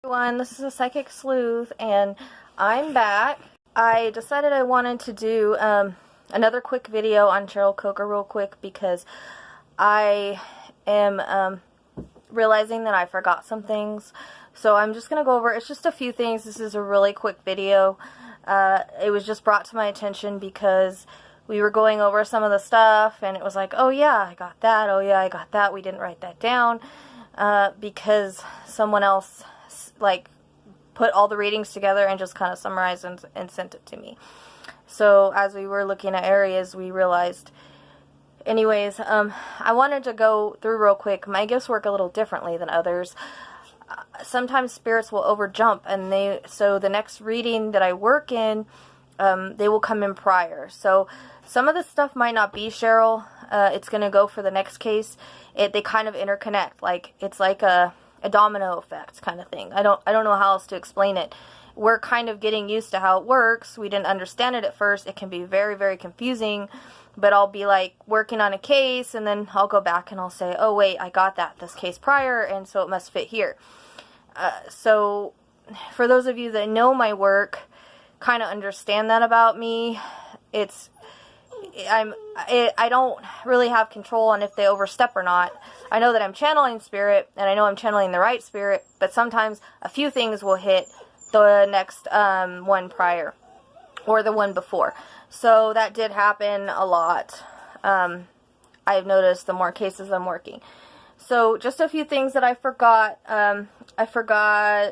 Everyone, this is a Psychic Sleuth, and I'm back. I decided I wanted to do another quick video on Cheryl Coker real quick because I am realizing that I forgot some things. So I'm just going to go over, it's just a few things. This is a really quick video. It was just brought to my attention because we were going over some of the stuff, and it was like, oh yeah, I got that, oh yeah, I got that. We didn't write that down because someone else like put all the readings together and just kind of summarized and sent it to me. So as we were looking at areas, we realized. Anyways, I wanted to go through real quick. My gifts work a little differently than others. Sometimes spirits will overjump, and so the next reading that I work in, they will come in prior. So some of the stuff might not be Cheryl. It's going to go for the next case. They kind of interconnect. Like, it's like a domino effect kind of thing. I don't know how else to explain it. We're kind of getting used to how it works. We didn't understand it at first. It can be very, very confusing, but I'll be like working on a case, and then I'll go back and I'll say, oh wait, I got this case prior, and so it must fit here. So for those of you that know my work, kind of understand that about me. I don't really have control on if they overstep or not. I know that I'm channeling spirit, and I know I'm channeling the right spirit, but sometimes a few things will hit the next one prior, or the one before. So that did happen a lot. I've noticed the more cases I'm working. So just a few things that I forgot.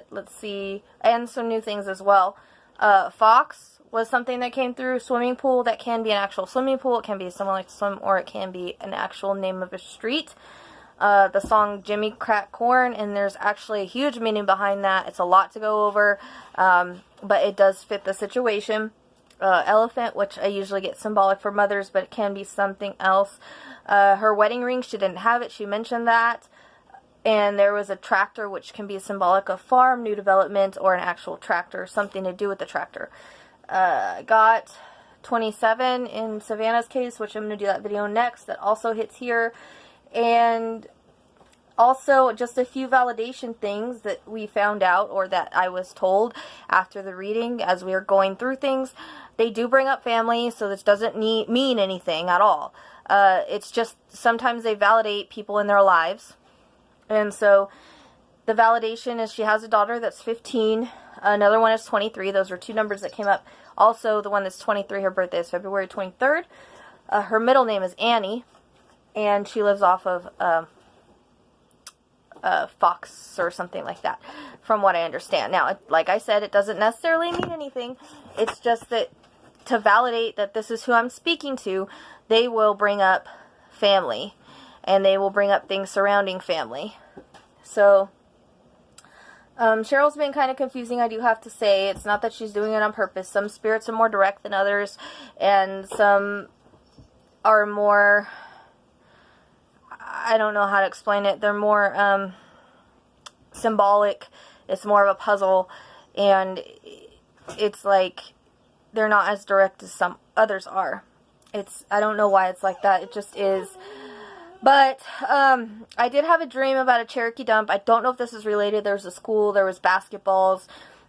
Let's see, and some new things as well. Fox was something that came through. Swimming pool, that can be an actual swimming pool. It can be someone like to swim, or it can be an actual name of a street. The song Jimmy Crack Corn, and there's actually a huge meaning behind that. It's a lot to go over, but it does fit the situation. Elephant, which I usually get symbolic for mothers, but it can be something else. Her wedding ring, she didn't have it. She mentioned that. And there was a tractor, which can be symbolic of farm, new development, or an actual tractor, something to do with the tractor. Got 27 in Savannah's case, which I'm going to do that video next. That also hits here. And also just a few validation things that we found out, or that I was told after the reading as we were going through things. They do bring up family, so this doesn't mean anything at all. It's just sometimes they validate people in their lives. And so the validation is she has a daughter that's 15. Another one is 23. Those are two numbers that came up. Also, the one that's 23, her birthday is February 23rd. Her middle name is Annie, and she lives off of Fox or something like that, from what I understand. Now, like I said, it doesn't necessarily mean anything. It's just that to validate that this is who I'm speaking to, they will bring up family, and they will bring up things surrounding family. So Cheryl's been kind of confusing, I do have to say. It's not that she's doing it on purpose. Some spirits are more direct than others, and some are more, I don't know how to explain it. They're more symbolic. It's more of a puzzle, and it's like they're not as direct as some others are. I don't know why it's like that. It just is. But I did have a dream about a Cherokee dump. I don't know if this is related. There was a school, there was basketballs,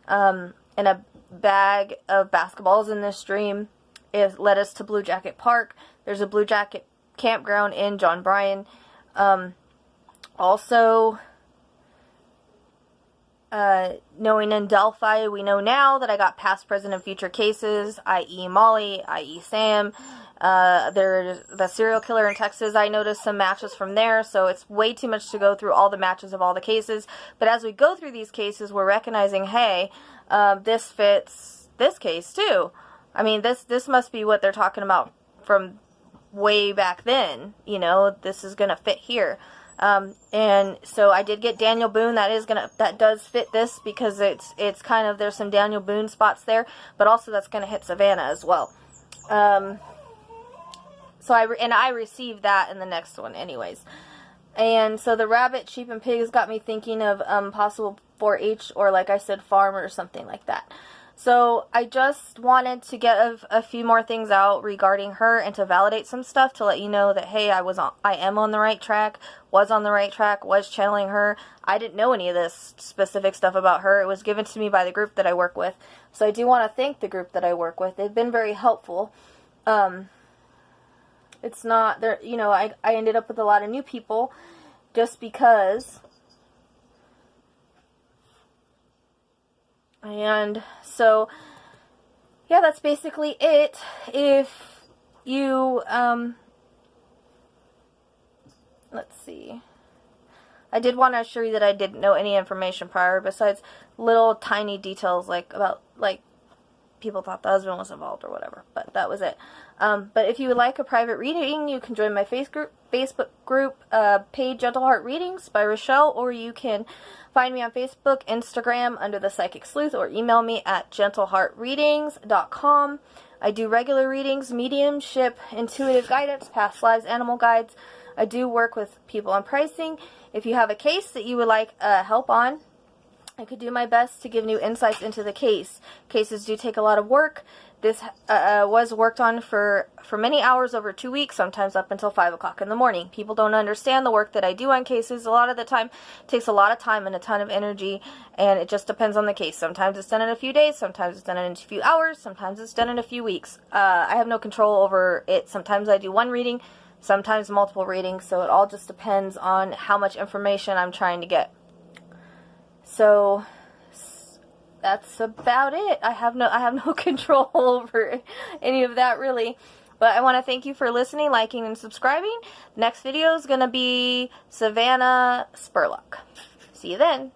and a bag of basketballs in this dream. It led us to Blue Jacket Park. There's a Blue Jacket campground in John Bryan. Also, knowing in Delphi, we know now that I got past, present, and future cases, i.e. Molly, i.e. Sam. There's the serial killer in Texas. I noticed some matches from there, so it's way too much to go through all the matches of all the cases. But as we go through these cases, we're recognizing, hey, this fits this case too. I mean, this must be what they're talking about from way back then. You know, this is gonna fit here. And so I did get Daniel Boone. That does fit this, because it's kind of, there's some Daniel Boone spots there, but also that's gonna hit Savannah as well. So I received that in the next one anyways. And so the rabbit, sheep, and pigs got me thinking of possible 4-H, or like I said, farm or something like that. So I just wanted to get a few more things out regarding her and to validate some stuff to let you know that, hey, I am on the right track, was channeling her. I didn't know any of this specific stuff about her. It was given to me by the group that I work with. So I do want to thank the group that I work with. They've been very helpful. It's not, there, you know, I ended up with a lot of new people just because. And so, yeah, that's basically it. If you, let's see. I did want to assure you that I didn't know any information prior besides little tiny details like about, like, people thought the husband was involved or whatever, but that was it. But if you would like a private reading, you can join my Facebook group page, Gentle Heart Readings by Rochelle, or you can find me on Facebook, Instagram under the Psychic Sleuth, or email me at gentleheartreadings.com. I do regular readings, mediumship, intuitive guidance, past lives, animal guides. I do work with people on pricing. If you have a case that you would like help on, I could do my best to give new insights into the case. Cases do take a lot of work. This was worked on for many hours over 2 weeks, sometimes up until 5 o'clock in the morning. People don't understand the work that I do on cases. A lot of the time, it takes a lot of time and a ton of energy, and it just depends on the case. Sometimes it's done in a few days, sometimes it's done in a few hours, sometimes it's done in a few weeks. I have no control over it. Sometimes I do one reading, sometimes multiple readings, so it all just depends on how much information I'm trying to get. So that's about it. I have no control over any of that really. But I want to thank you for listening, liking, and subscribing. Next video is going to be Savannah Spurlock. See you then.